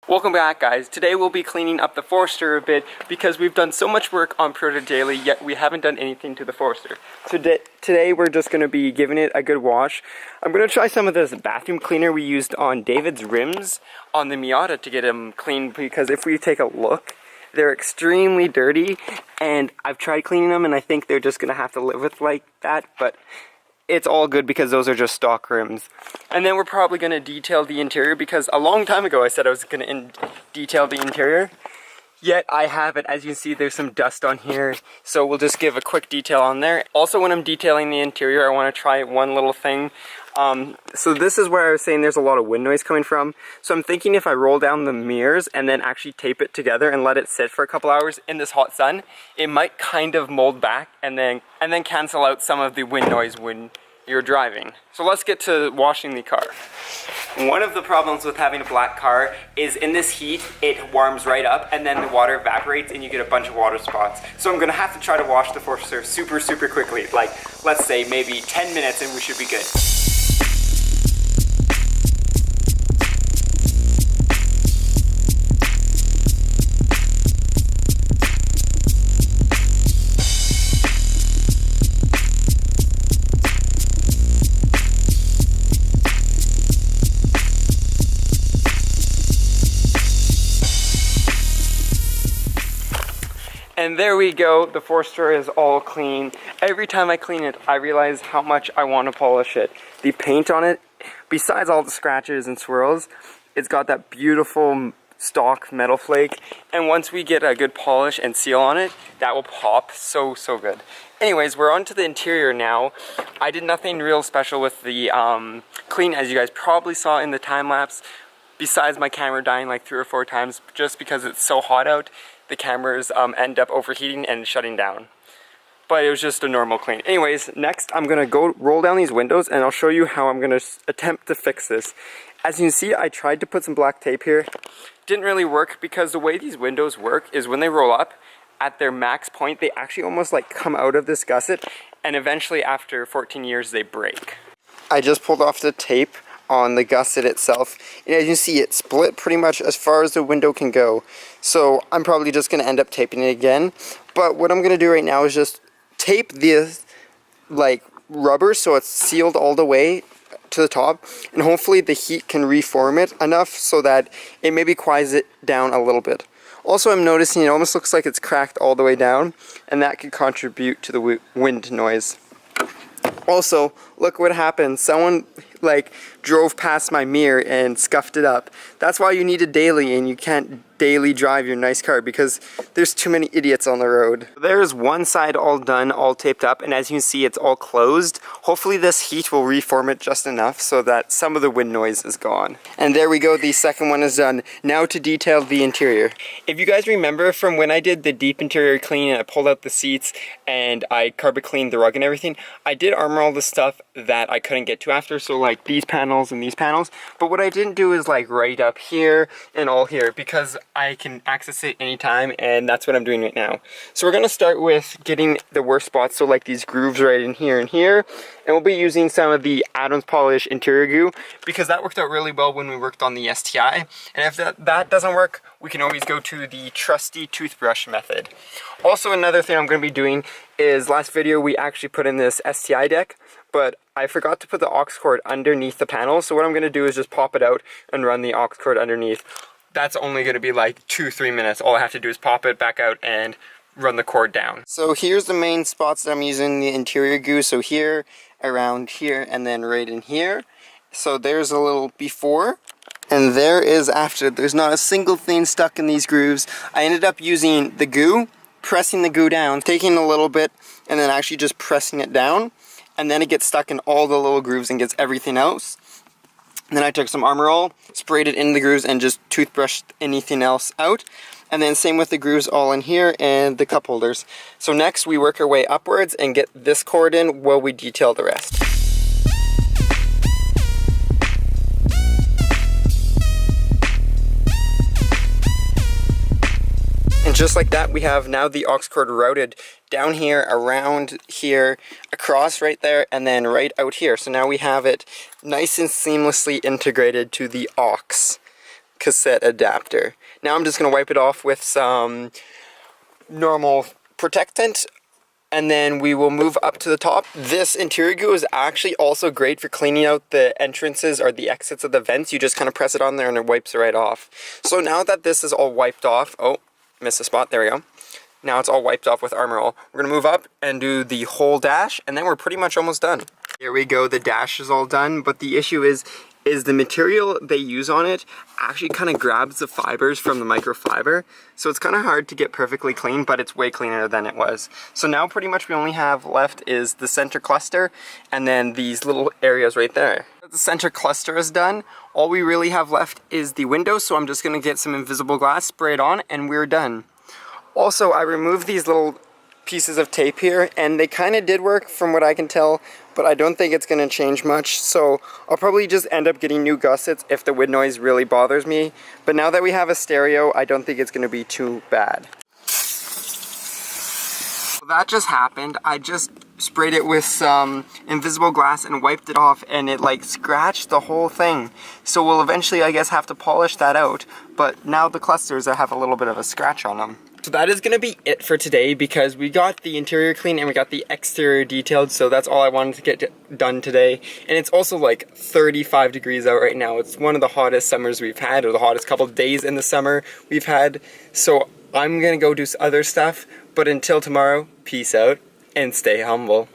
Welcome back, guys. Today we'll be cleaning up the Forester a bit because we've done so much work on Proto Daily, yet we haven't done anything to the Forester. So today we're just going to be giving it a good wash. I'm going to try some of this bathroom cleaner we used on David's rims on the Miata to get them clean, because if we take a look, they're extremely dirty, and I've tried cleaning them and I think they're just going to have to live with like that, but it's all good because those are just stock rims. And then we're probably going to detail the interior, because a long time ago I said I was going to detail the interior. Yet I haven't. As you can see, there's some dust on here, so we'll just give a quick detail on there. Also, when I'm detailing the interior, I want to try one little thing. So this is where I was saying there's a lot of wind noise coming from. So I'm thinking if I roll down the mirrors and then actually tape it together and let it sit for a couple hours in this hot sun, it might kind of mold back and then cancel out some of the wind noise when you're driving. So let's get to washing the car. One of the problems with having a black car is in this heat, it warms right up and then the water evaporates and you get a bunch of water spots. So I'm gonna have to try to wash the Forester super quickly. Like, let's say maybe 10 minutes and we should be good. And there we go, the Forester is all clean. Every time I clean it, I realize how much I want to polish it. The paint on it, besides all the scratches and swirls, it's got that beautiful stock metal flake. And once we get a good polish and seal on it, that will pop so good. Anyways, we're on to the interior now. I did nothing real special with the clean, as you guys probably saw in the time lapse, besides my camera dying like 3 or 4 times, just because it's so hot out. The cameras end up overheating and shutting down. But it was just a normal clean. Anyways, next I'm gonna go roll down these windows and I'll show you how I'm gonna attempt to fix this. As you can see, I tried to put some black tape here. Didn't really work, because the way these windows work is when they roll up at their max point, they actually almost like come out of this gusset, and eventually after 14 years they break. I just pulled off the tape on the gusset itself, and as you can see, it split pretty much as far as the window can go. So I'm probably just going to end up taping it again. But what I'm going to do right now is just tape the like rubber so it's sealed all the way to the top, and hopefully the heat can reform it enough so that it maybe quiets it down a little bit. Also, I'm noticing it almost looks like it's cracked all the way down, and that could contribute to the wind noise. Also, look what happened. Someone like drove past my mirror and scuffed it up. That's why you need a daily, and you can't daily drive your nice car because there's too many idiots on the road. There's one side all done, all taped up, and as you can see, it's all closed. Hopefully this heat will reform it just enough so that some of the wind noise is gone. And there we go, the second one is done. Now to detail the interior. If you guys remember from when I did the deep interior clean and I pulled out the seats and I carpet cleaned the rug and everything, I did armor all the stuff that I couldn't get to after, so like these panels and these panels. But what I didn't do is like right up here and all here, because I can access it anytime, and that's what I'm doing right now. So we're gonna start with getting the worst spots, so like these grooves right in here and here, and we'll be using some of the Adams Polish interior goo, because that worked out really well when we worked on the STI. And if that doesn't work, we can always go to the trusty toothbrush method. Also, another thing I'm going to be doing is, last video we actually put in this STI deck, but I forgot to put the aux cord underneath the panel. So what I'm going to do is just pop it out and run the aux cord underneath. That's only going to be like 2-3 minutes. All I have to do is pop it back out and run the cord down. So here's the main spots that I'm using the interior goo. So here, around here, and then right in here. So there's a little before, and there is after. There's not a single thing stuck in these grooves. I ended up using the goo, pressing the goo down, taking a little bit, and then actually just pressing it down. And then it gets stuck in all the little grooves and gets everything else. And then I took some Armor All, sprayed it in the grooves, and just toothbrushed anything else out. And then same with the grooves all in here and the cup holders. So next we work our way upwards and get this cord in while we detail the rest. And just like that, we have now the aux cord routed down here, around here, across right there, and then right out here. So now we have it nice and seamlessly integrated to the aux. cassette adapter. Now I'm just going to wipe it off with some normal protectant, and then we will move up to the top. This interior goo is actually also great for cleaning out the entrances or the exits of the vents. You just kind of press it on there and it wipes it right off. So now that this is all wiped off, oh, missed a spot, there we go. Now it's all wiped off with Armor All. We're gonna move up and do the whole dash, and then we're pretty much almost done. Here we go, the dash is all done, but the issue is the material they use on it actually kind of grabs the fibers from the microfiber. So it's kind of hard to get perfectly clean, but it's way cleaner than it was. So now pretty much we only have left is the center cluster and then these little areas right there. The center cluster is done. All we really have left is the windows, so I'm just gonna get some invisible glass, spray it on, and we're done. Also, I removed these little pieces of tape here, and they kind of did work from what I can tell, but I don't think it's going to change much, so I'll probably just end up getting new gussets if the wind noise really bothers me. But now that we have a stereo, I don't think it's going to be too bad. That just happened. I just sprayed it with some invisible glass and wiped it off, and it like scratched the whole thing. So we'll eventually, I guess, have to polish that out, but now the clusters have a little bit of a scratch on them. So that is going to be it for today, because we got the interior clean and we got the exterior detailed, so that's all I wanted to get done today. And it's also like 35 degrees out right now. It's one of the hottest summers we've had, or the hottest couple of days in the summer we've had. So I'm going to go do other stuff, but until tomorrow, peace out and stay humble.